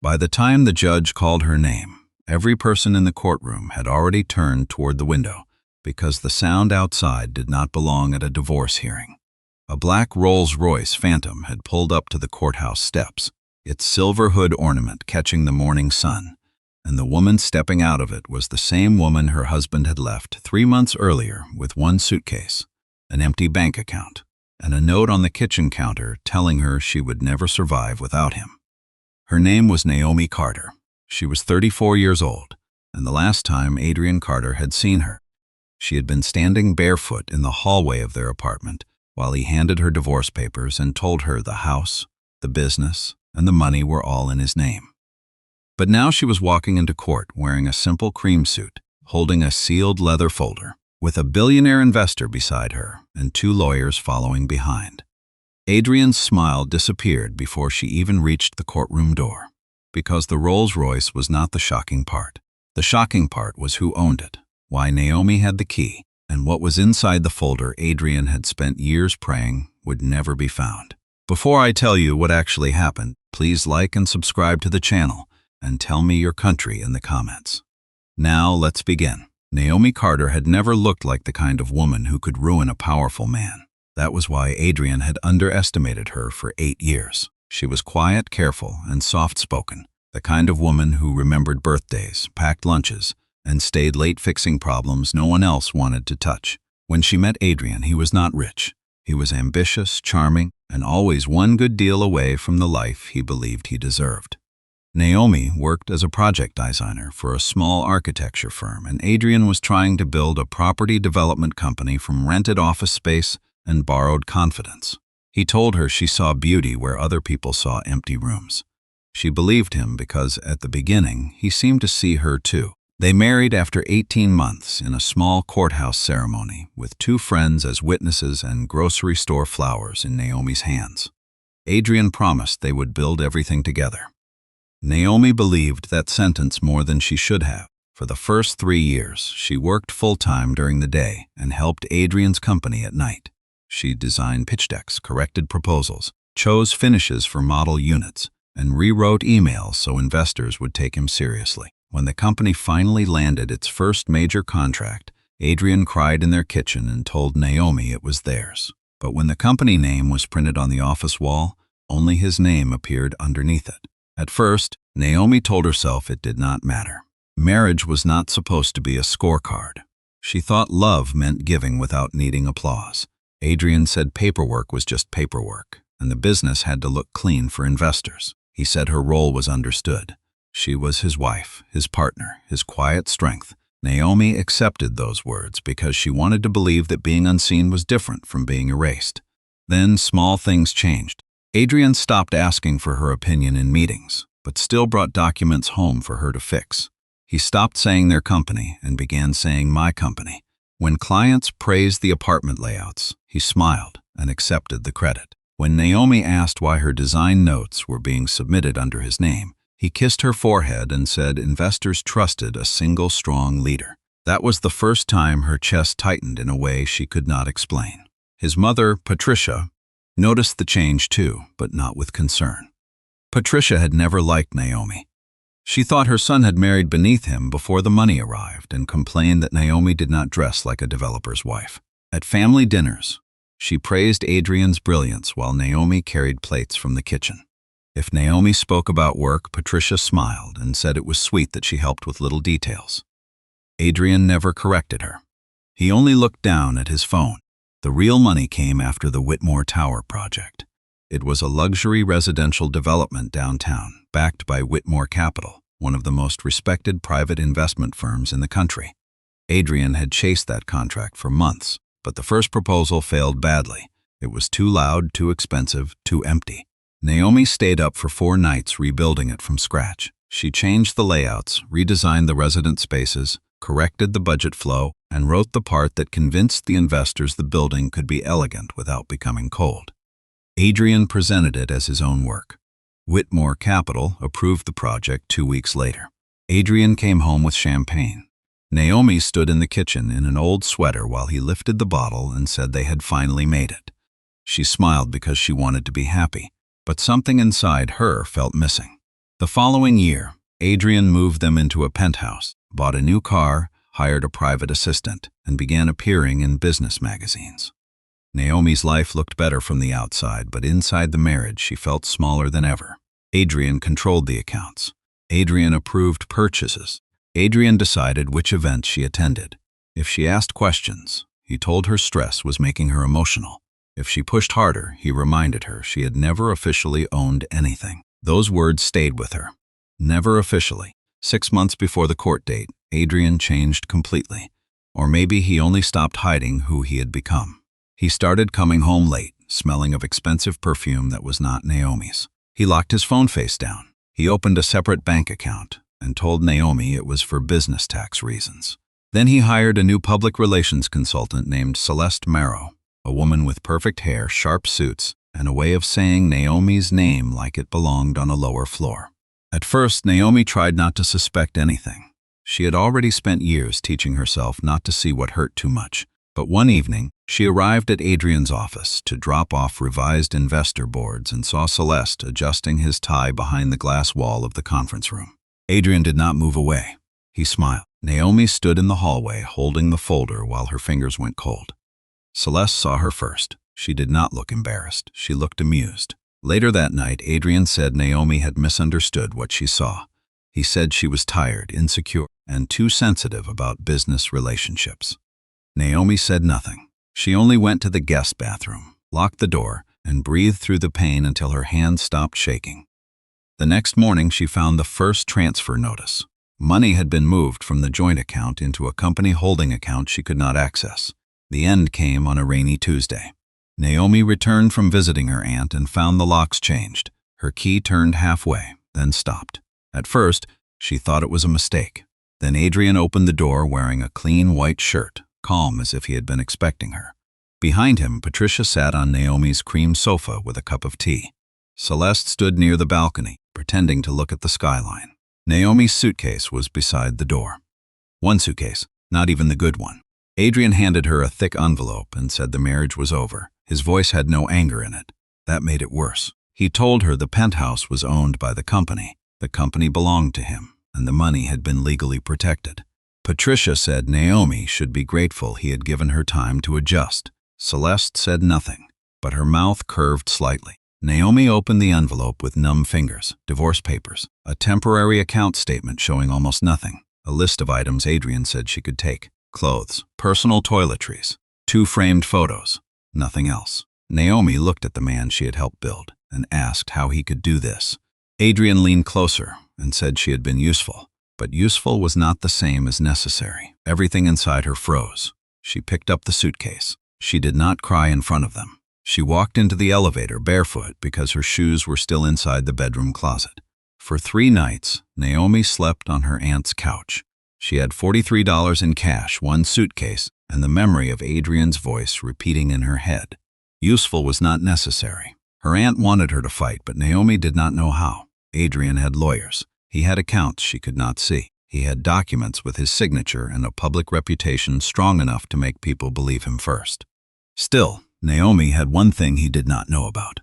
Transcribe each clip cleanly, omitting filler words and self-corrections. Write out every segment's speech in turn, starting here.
By the time the judge called her name, every person in the courtroom had already turned toward the window because the sound outside did not belong at a divorce hearing. A black Rolls-Royce Phantom had pulled up to the courthouse steps, its silver hood ornament catching the morning sun, and the woman stepping out of it was the same woman her husband had left 3 months earlier with one suitcase, an empty bank account, and a note on the kitchen counter telling her she would never survive without him. Her name was Naomi Carter. She was 34 years old, and the last time Adrian Carter had seen her, she had been standing barefoot in the hallway of their apartment while he handed her divorce papers and told her the house, the business, and the money were all in his name. But now she was walking into court wearing a simple cream suit, holding a sealed leather folder, with a billionaire investor beside her and 2 lawyers following behind. Adrian's smile disappeared before she even reached the courtroom door, because the Rolls-Royce was not the shocking part. The shocking part was who owned it, why Naomi had the key, and what was inside the folder Adrian had spent years praying would never be found. Before I tell you what actually happened, please like and subscribe to the channel and tell me your country in the comments. Now let's begin. Naomi Carter had never looked like the kind of woman who could ruin a powerful man. That was why Adrian had underestimated her for 8 years. She was quiet, careful, and soft-spoken, the kind of woman who remembered birthdays, packed lunches, and stayed late fixing problems no one else wanted to touch. When she met Adrian, he was not rich. He was ambitious, charming, and always one good deal away from the life he believed he deserved. Naomi worked as a project designer for a small architecture firm, and Adrian was trying to build a property development company from rented office space and borrowed confidence. He told her she saw beauty where other people saw empty rooms. She believed him because, at the beginning, he seemed to see her too. They married after 18 months in a small courthouse ceremony with 2 friends as witnesses and grocery store flowers in Naomi's hands. Adrian promised they would build everything together. Naomi believed that sentence more than she should have. For the first 3 years, she worked full-time during the day and helped Adrian's company at night. She designed pitch decks, corrected proposals, chose finishes for model units, and rewrote emails so investors would take him seriously. When the company finally landed its first major contract, Adrian cried in their kitchen and told Naomi it was theirs. But when the company name was printed on the office wall, only his name appeared underneath it. At first, Naomi told herself it did not matter. Marriage was not supposed to be a scorecard. She thought love meant giving without needing applause. Adrian said paperwork was just paperwork, and the business had to look clean for investors. He said her role was understood. She was his wife, his partner, his quiet strength. Naomi accepted those words because she wanted to believe that being unseen was different from being erased. Then small things changed. Adrian stopped asking for her opinion in meetings, but still brought documents home for her to fix. He stopped saying their company and began saying my company. When clients praised the apartment layouts, he smiled and accepted the credit. When Naomi asked why her design notes were being submitted under his name, he kissed her forehead and said investors trusted a single strong leader. That was the first time her chest tightened in a way she could not explain. His mother, Patricia, noticed the change too, but not with concern. Patricia had never liked Naomi. She thought her son had married beneath him before the money arrived and complained that Naomi did not dress like a developer's wife. At family dinners, she praised Adrian's brilliance while Naomi carried plates from the kitchen. If Naomi spoke about work, Patricia smiled and said it was sweet that she helped with little details. Adrian never corrected her. He only looked down at his phone. The real money came after the Whitmore Tower project. It was a luxury residential development downtown, backed by Whitmore Capital, one of the most respected private investment firms in the country. Adrian had chased that contract for months, but the first proposal failed badly. It was too loud, too expensive, too empty. Naomi stayed up for 4 nights rebuilding it from scratch. She changed the layouts, redesigned the resident spaces, corrected the budget flow, and wrote the part that convinced the investors the building could be elegant without becoming cold. Adrian presented it as his own work. Whitmore Capital approved the project 2 weeks later. Adrian came home with champagne. Naomi stood in the kitchen in an old sweater while he lifted the bottle and said they had finally made it. She smiled because she wanted to be happy, but something inside her felt missing. The following year, Adrian moved them into a penthouse, bought a new car, hired a private assistant, and began appearing in business magazines. Naomi's life looked better from the outside, but inside the marriage she felt smaller than ever. Adrian controlled the accounts. Adrian approved purchases. Adrian decided which events she attended. If she asked questions, he told her stress was making her emotional. If she pushed harder, he reminded her she had never officially owned anything. Those words stayed with her. Never officially. 6 months before the court date, Adrian changed completely. Or maybe he only stopped hiding who he had become. He started coming home late, smelling of expensive perfume that was not Naomi's. He locked his phone face down. He opened a separate bank account and told Naomi it was for business tax reasons. Then he hired a new public relations consultant named Celeste Marrow, a woman with perfect hair, sharp suits, and a way of saying Naomi's name like it belonged on a lower floor. At first, Naomi tried not to suspect anything. She had already spent years teaching herself not to see what hurt too much. But one evening, she arrived at Adrian's office to drop off revised investor boards and saw Celeste adjusting his tie behind the glass wall of the conference room. Adrian did not move away. He smiled. Naomi stood in the hallway holding the folder while her fingers went cold. Celeste saw her first. She did not look embarrassed. She looked amused. Later that night, Adrian said Naomi had misunderstood what she saw. He said she was tired, insecure, and too sensitive about business relationships. Naomi said nothing. She only went to the guest bathroom, locked the door, and breathed through the pain until her hands stopped shaking. The next morning, she found the first transfer notice. Money had been moved from the joint account into a company holding account she could not access. The end came on a rainy Tuesday. Naomi returned from visiting her aunt and found the locks changed. Her key turned halfway, then stopped. At first, she thought it was a mistake. Then Adrian opened the door wearing a clean white shirt, calm as if he had been expecting her. Behind him, Patricia sat on Naomi's cream sofa with a cup of tea. Celeste stood near the balcony, pretending to look at the skyline. Naomi's suitcase was beside the door. One suitcase, not even the good one. Adrian handed her a thick envelope and said the marriage was over. His voice had no anger in it. That made it worse. He told her the penthouse was owned by the company. The company belonged to him, and the money had been legally protected. Patricia said Naomi should be grateful he had given her time to adjust. Celeste said nothing, but her mouth curved slightly. Naomi opened the envelope with numb fingers, divorce papers, a temporary account statement showing almost nothing, a list of items Adrian said she could take, clothes, personal toiletries, 2 framed photos, nothing else. Naomi looked at the man she had helped build and asked how he could do this. Adrian leaned closer and said she had been useful. But useful was not the same as necessary. Everything inside her froze. She picked up the suitcase. She did not cry in front of them. She walked into the elevator barefoot because her shoes were still inside the bedroom closet. For 3 nights, Naomi slept on her aunt's couch. She had $43 in cash, 1 suitcase, and the memory of Adrian's voice repeating in her head. Useful was not necessary. Her aunt wanted her to fight, but Naomi did not know how. Adrian had lawyers. He had accounts she could not see. He had documents with his signature and a public reputation strong enough to make people believe him first. Still, Naomi had one thing he did not know about.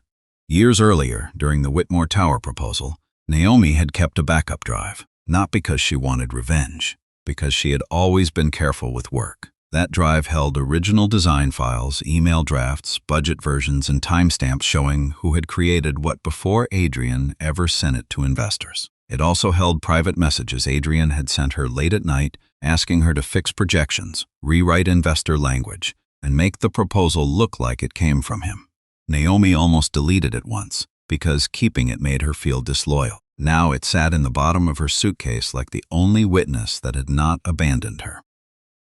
Years earlier, during the Whitmore Tower proposal, Naomi had kept a backup drive, not because she wanted revenge, because she had always been careful with work. That drive held original design files, email drafts, budget versions, and timestamps showing who had created what before Adrian ever sent it to investors. It also held private messages Adrian had sent her late at night, asking her to fix projections, rewrite investor language, and make the proposal look like it came from him. Naomi almost deleted it once, because keeping it made her feel disloyal. Now it sat in the bottom of her suitcase like the only witness that had not abandoned her.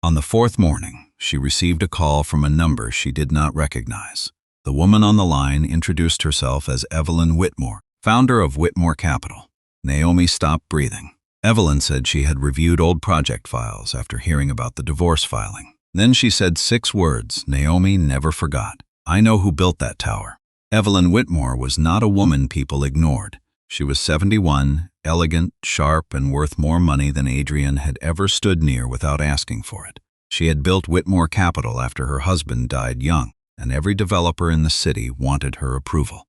On the 4th morning, she received a call from a number she did not recognize. The woman on the line introduced herself as Evelyn Whitmore, founder of Whitmore Capital. Naomi stopped breathing. Evelyn said she had reviewed old project files after hearing about the divorce filing. Then she said 6 words Naomi never forgot. "I know who built that tower." Evelyn Whitmore was not a woman people ignored. She was 71, elegant, sharp, and worth more money than Adrian had ever stood near without asking for it. She had built Whitmore Capital after her husband died young, and every developer in the city wanted her approval.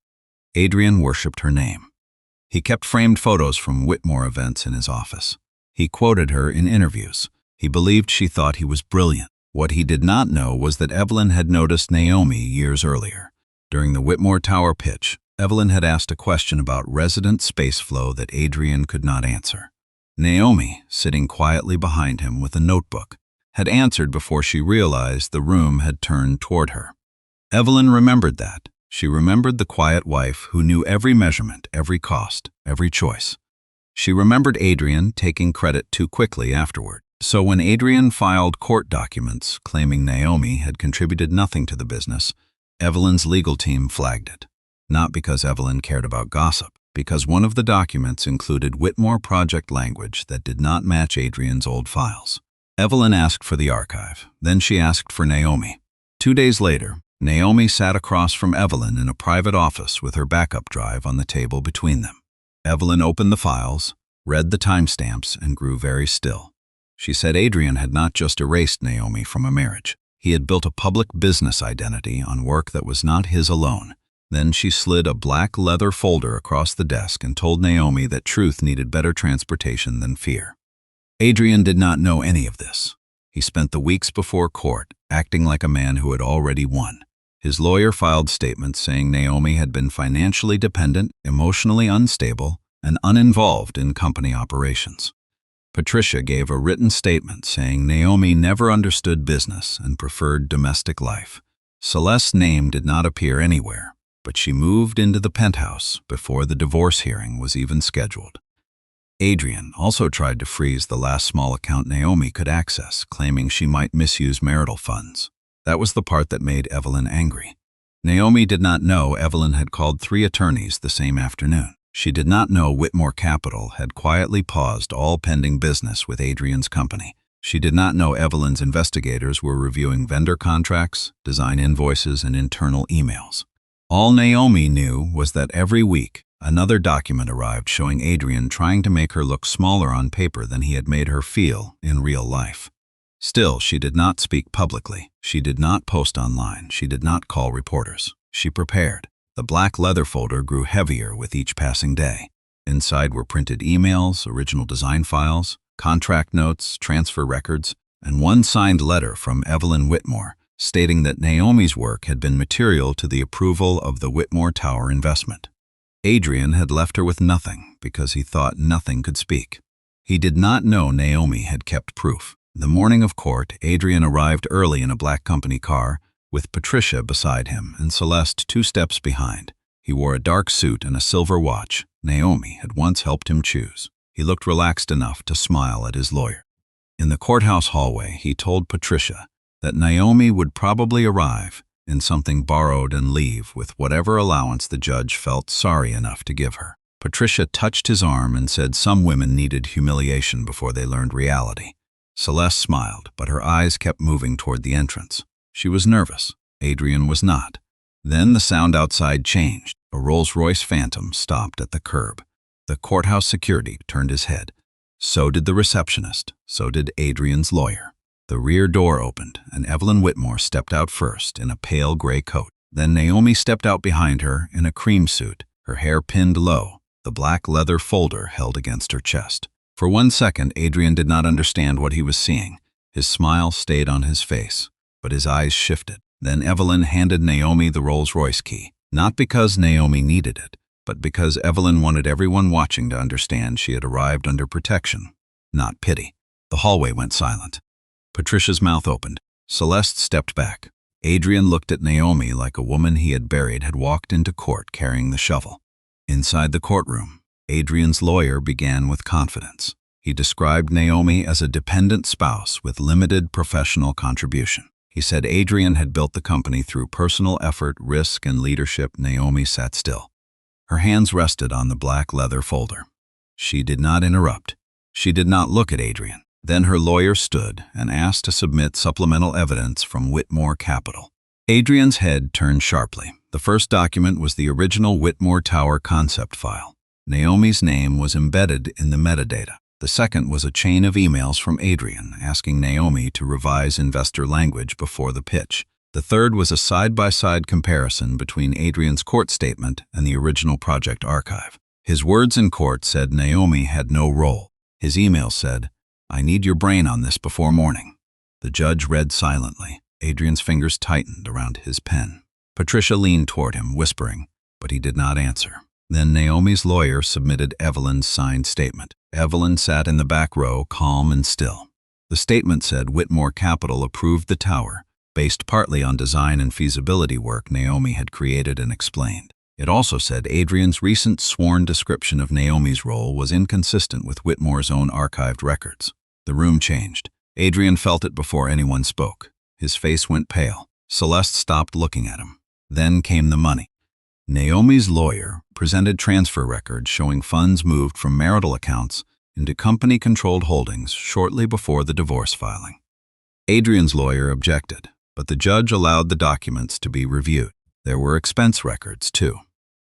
Adrian worshipped her name. He kept framed photos from Whitmore events in his office. He quoted her in interviews. He believed she thought he was brilliant. What he did not know was that Evelyn had noticed Naomi years earlier. During the Whitmore Tower pitch, Evelyn had asked a question about resident space flow that Adrian could not answer. Naomi, sitting quietly behind him with a notebook, had answered before she realized the room had turned toward her. Evelyn remembered that. She remembered the quiet wife who knew every measurement, every cost, every choice. She remembered Adrian taking credit too quickly afterward. So when Adrian filed court documents claiming Naomi had contributed nothing to the business, Evelyn's legal team flagged it. Not because Evelyn cared about gossip, because one of the documents included Whitmore project language that did not match Adrian's old files. Evelyn asked for the archive. Then she asked for Naomi. 2 days later, Naomi sat across from Evelyn in a private office with her backup drive on the table between them. Evelyn opened the files, read the timestamps, and grew very still. She said Adrian had not just erased Naomi from a marriage. He had built a public business identity on work that was not his alone. Then she slid a black leather folder across the desk and told Naomi that truth needed better transportation than fear. Adrian did not know any of this. He spent the weeks before court acting like a man who had already won. His lawyer filed statements saying Naomi had been financially dependent, emotionally unstable, and uninvolved in company operations. Patricia gave a written statement saying Naomi never understood business and preferred domestic life. Celeste's name did not appear anywhere, but she moved into the penthouse before the divorce hearing was even scheduled. Adrian also tried to freeze the last small account Naomi could access, claiming she might misuse marital funds. That was the part that made Evelyn angry. Naomi did not know Evelyn had called 3 attorneys the same afternoon. She did not know Whitmore Capital had quietly paused all pending business with Adrian's company. She did not know Evelyn's investigators were reviewing vendor contracts, design invoices, and internal emails. All Naomi knew was that every week, another document arrived showing Adrian trying to make her look smaller on paper than he had made her feel in real life. Still, she did not speak publicly. She did not post online. She did not call reporters. She prepared. The black leather folder grew heavier with each passing day. Inside were printed emails, original design files, contract notes, transfer records, and one signed letter from Evelyn Whitmore stating that Naomi's work had been material to the approval of the Whitmore Tower investment. Adrian had left her with nothing because he thought nothing could speak. He did not know Naomi had kept proof. The morning of court, Adrian arrived early in a black company car, with Patricia beside him and Celeste 2 steps behind. He wore a dark suit and a silver watch Naomi had once helped him choose. He looked relaxed enough to smile at his lawyer. In the courthouse hallway, he told Patricia that Naomi would probably arrive in something borrowed and leave with whatever allowance the judge felt sorry enough to give her. Patricia touched his arm and said some women needed humiliation before they learned reality. Celeste smiled, but her eyes kept moving toward the entrance. She was nervous. Adrian was not. Then the sound outside changed. A Rolls-Royce Phantom stopped at the curb. The courthouse security turned his head. So did the receptionist. So did Adrian's lawyer. The rear door opened, and Evelyn Whitmore stepped out first in a pale gray coat. Then Naomi stepped out behind her in a cream suit, her hair pinned low, the black leather folder held against her chest. For 1 second, Adrian did not understand what he was seeing. His smile stayed on his face, but his eyes shifted. Then Evelyn handed Naomi the Rolls-Royce key, not because Naomi needed it, but because Evelyn wanted everyone watching to understand she had arrived under protection, not pity. The hallway went silent. Patricia's mouth opened. Celeste stepped back. Adrian looked at Naomi like a woman he had buried had walked into court carrying the shovel. Inside the courtroom, Adrian's lawyer began with confidence. He described Naomi as a dependent spouse with limited professional contribution. He said Adrian had built the company through personal effort, risk, and leadership. Naomi sat still. Her hands rested on the black leather folder. She did not interrupt. She did not look at Adrian. Then her lawyer stood and asked to submit supplemental evidence from Whitmore Capital. Adrian's head turned sharply. The first document was the original Whitmore Tower concept file. Naomi's name was embedded in the metadata. The second was a chain of emails from Adrian asking Naomi to revise investor language before the pitch. The third was a side-by-side comparison between Adrian's court statement and the original project archive. His words in court said Naomi had no role. His email said, "I need your brain on this before morning." The judge read silently. Adrian's fingers tightened around his pen. Patricia leaned toward him, whispering, but he did not answer. Then Naomi's lawyer submitted Evelyn's signed statement. Evelyn sat in the back row, calm and still. The statement said Whitmore Capital approved the tower, based partly on design and feasibility work Naomi had created and explained. It also said Adrian's recent sworn description of Naomi's role was inconsistent with Whitmore's own archived records. The room changed. Adrian felt it before anyone spoke. His face went pale. Celeste stopped looking at him. Then came the money. Naomi's lawyer presented transfer records showing funds moved from marital accounts into company-controlled holdings shortly before the divorce filing. Adrian's lawyer objected, but the judge allowed the documents to be reviewed. There were expense records, too.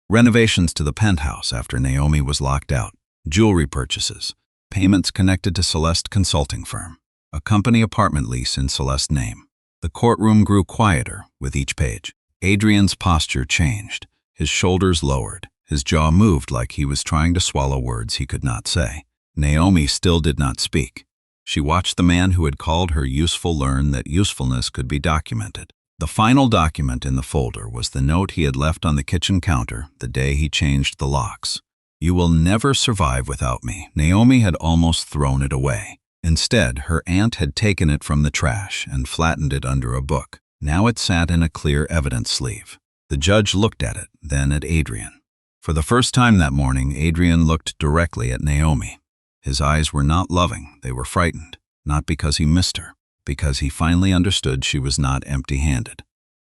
Renovations to the penthouse after Naomi was locked out, jewelry purchases, payments connected to Celeste consulting firm, a company apartment lease in Celeste's name. The courtroom grew quieter with each page. Adrian's posture changed. His shoulders lowered. His jaw moved like he was trying to swallow words he could not say. Naomi still did not speak. She watched the man who had called her useful learn that usefulness could be documented. The final document in the folder was the note he had left on the kitchen counter the day he changed the locks. "You will never survive without me." Naomi had almost thrown it away. Instead, her aunt had taken it from the trash and flattened it under a book. Now it sat in a clear evidence sleeve. The judge looked at it, then at Adrian. For the first time that morning, Adrian looked directly at Naomi. His eyes were not loving, they were frightened, not because he missed her, because he finally understood she was not empty-handed.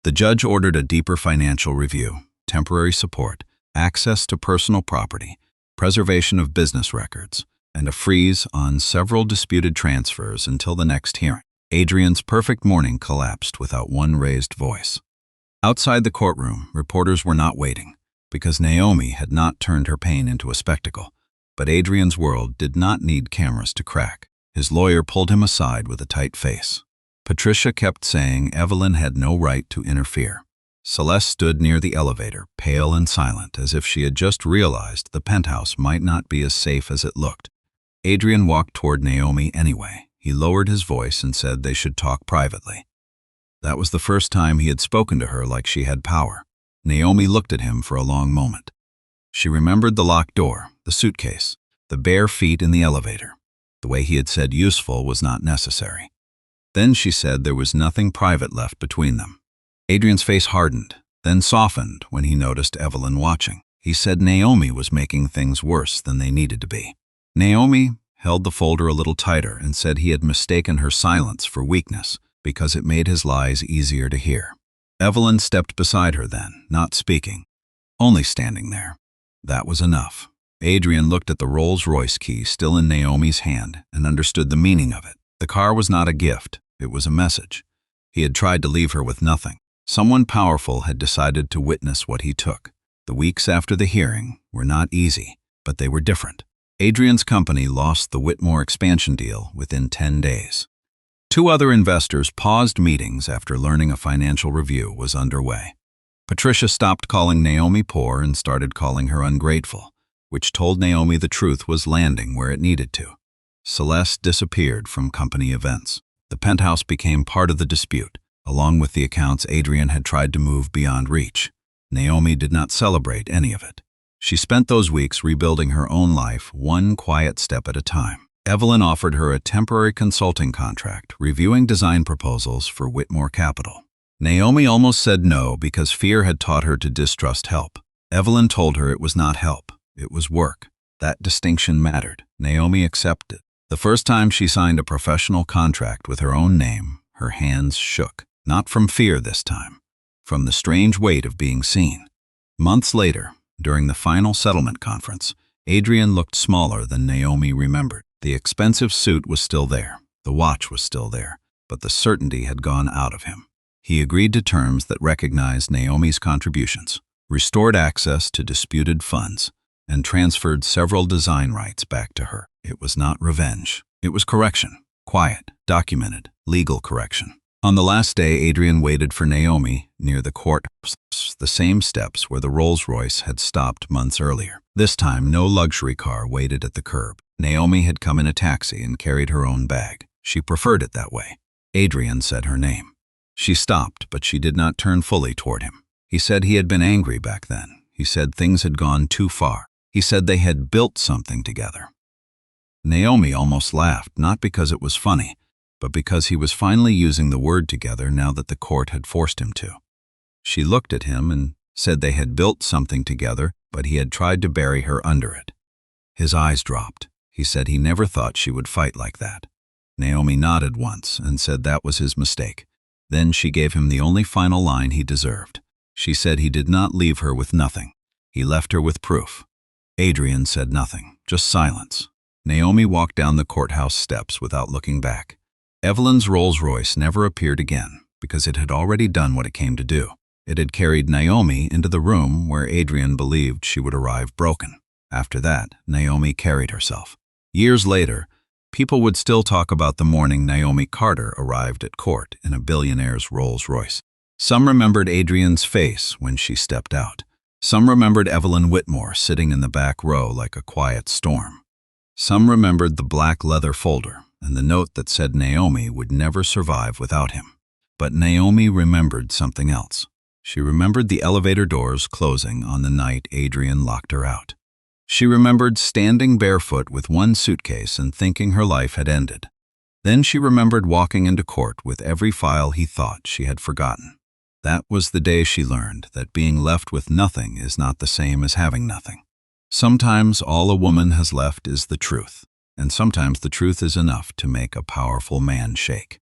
The judge ordered a deeper financial review, temporary support, access to personal property, preservation of business records, and a freeze on several disputed transfers until the next hearing. Adrian's perfect morning collapsed without one raised voice. Outside the courtroom, reporters were not waiting, because Naomi had not turned her pain into a spectacle. But Adrian's world did not need cameras to crack. His lawyer pulled him aside with a tight face. Patricia kept saying Evelyn had no right to interfere. Celeste stood near the elevator, pale and silent, as if she had just realized the penthouse might not be as safe as it looked. Adrian walked toward Naomi anyway. He lowered his voice and said they should talk privately. That was the first time he had spoken to her like she had power. Naomi looked at him for a long moment. She remembered the locked door, the suitcase, the bare feet in the elevator. The way he had said useful was not necessary. Then she said there was nothing private left between them. Adrian's face hardened, then softened when he noticed Evelyn watching. He said Naomi was making things worse than they needed to be. Naomi held the folder a little tighter and said he had mistaken her silence for weakness because it made his lies easier to hear. Evelyn stepped beside her then, not speaking, only standing there. That was enough. Adrian looked at the Rolls-Royce key still in Naomi's hand and understood the meaning of it. The car was not a gift, it was a message. He had tried to leave her with nothing. Someone powerful had decided to witness what he took. The weeks after the hearing were not easy, but they were different. Adrian's company lost the Whitmore expansion deal within 10 days. 2 other investors paused meetings after learning a financial review was underway. Patricia stopped calling Naomi poor and started calling her ungrateful, which told Naomi the truth was landing where it needed to. Celeste disappeared from company events. The penthouse became part of the dispute, along with the accounts Adrian had tried to move beyond reach. Naomi did not celebrate any of it. She spent those weeks rebuilding her own life, one quiet step at a time. Evelyn offered her a temporary consulting contract, reviewing design proposals for Whitmore Capital. Naomi almost said no because fear had taught her to distrust help. Evelyn told her it was not help, it was work. That distinction mattered. Naomi accepted. The first time she signed a professional contract with her own name, her hands shook. Not from fear this time, from the strange weight of being seen. Months later, during the final settlement conference, Adrian looked smaller than Naomi remembered. The expensive suit was still there, the watch was still there, but the certainty had gone out of him. He agreed to terms that recognized Naomi's contributions, restored access to disputed funds, and transferred several design rights back to her. It was not revenge. It was correction. Quiet, documented, legal correction. On the last day, Adrian waited for Naomi near the courthouse. steps, the same steps where the Rolls-Royce had stopped months earlier. This time, no luxury car waited at the curb. Naomi had come in a taxi and carried her own bag. She preferred it that way. Adrian said her name. She stopped, but she did not turn fully toward him. He said he had been angry back then. He said things had gone too far. He said they had built something together. Naomi almost laughed, not because it was funny, but because he was finally using the word together now that the court had forced him to. She looked at him and said they had built something together, but he had tried to bury her under it. His eyes dropped. He said he never thought she would fight like that. Naomi nodded once and said that was his mistake. Then she gave him the only final line he deserved. She said he did not leave her with nothing. He left her with proof. Adrian said nothing, just silence. Naomi walked down the courthouse steps without looking back. Evelyn's Rolls-Royce never appeared again because it had already done what it came to do. It had carried Naomi into the room where Adrian believed she would arrive broken. After that, Naomi carried herself. Years later, people would still talk about the morning Naomi Carter arrived at court in a billionaire's Rolls-Royce. Some remembered Adrian's face when she stepped out. Some remembered Evelyn Whitmore sitting in the back row like a quiet storm. Some remembered the black leather folder and the note that said Naomi would never survive without him. But Naomi remembered something else. She remembered the elevator doors closing on the night Adrian locked her out. She remembered standing barefoot with one suitcase and thinking her life had ended. Then she remembered walking into court with every file he thought she had forgotten. That was the day she learned that being left with nothing is not the same as having nothing. Sometimes all a woman has left is the truth, and sometimes the truth is enough to make a powerful man shake.